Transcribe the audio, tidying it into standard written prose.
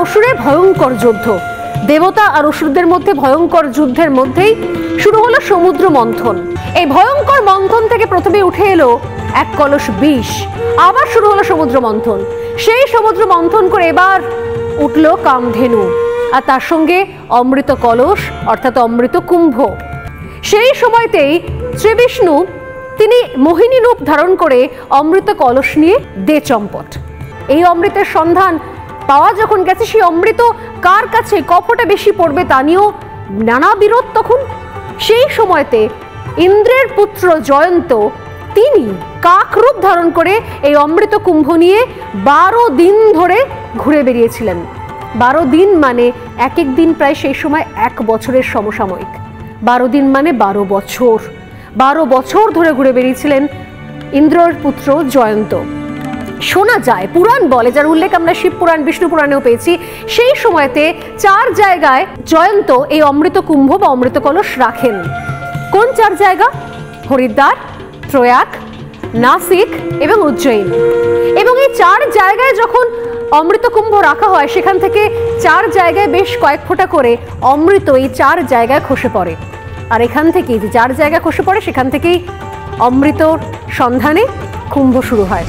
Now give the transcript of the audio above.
অসুরের ভয়ঙ্কর যুদ্ধ। দেবতা আর অসুরদের মধ্যে ভয়ঙ্কর যুদ্ধের মধ্যেই শুরু হলো সমুদ্র মন্থন। এই ভয়ঙ্কর মন্থন থেকে প্রথমে উঠে এলো এক কলস বিষ, আবার শুরু হলো সমুদ্র মন্থন। সেই সমুদ্র মন্থন করে এবার উঠল কামধেনু, আর তার সঙ্গে অমৃত কলস অর্থাৎ অমৃত কুম্ভ। সেই সময়তেই শ্রীবিষ্ণু তিনি মোহিনী রূপ ধারণ করে অমৃত কলস নিয়ে দে চম্পট। এই অমৃতের সন্ধান পাওয়া যখন গেছে, সেই অমৃত কার কাছে কপটা বেশি পড়বে তা নিয়েও নানা বিরোধ তখন। সেই সময়তে ইন্দ্রের পুত্র জয়ন্ত তিনি কাক রূপ ধারণ করে এই অমৃত কুম্ভ নিয়ে 12 দিন ধরে ঘুরে বেরিয়েছিলেন। 12 দিন মানে এক এক দিন প্রায় সেই সময় 1 বছরের সমসাময়িক। 12 দিন মানে 12 বছর। 12 বছর ধরে ঘুরে বেরিয়েছিলেন ইন্দ্রের পুত্র জয়ন্ত। শোনা যায়, পুরাণ বলে, যার উল্লেখ আমরা শিব পুরাণ, বিষ্ণু পুরাণেও পেয়েছি, সেই সময়তে 4 জায়গায় জয়ন্ত এই অমৃত কুম্ভ বা অমৃত কলস রাখেন। কোন 4 জায়গা? হরিদ্বার, প্রয়াগ, নাসিক এবং উজ্জয়িন। এবং এই 4 জায়গায় যখন অমৃত কুম্ভ রাখা হয়, সেখান থেকে 4 জায়গায় বেশ কয়েক ফোঁটা করে অমৃত এই 4 জায়গায় খসে পড়ে। আর এখান থেকেই যে 4 জায়গায় খসে পড়ে, সেখান থেকেই অমৃতর সন্ধানে কুম্ভ শুরু হয়।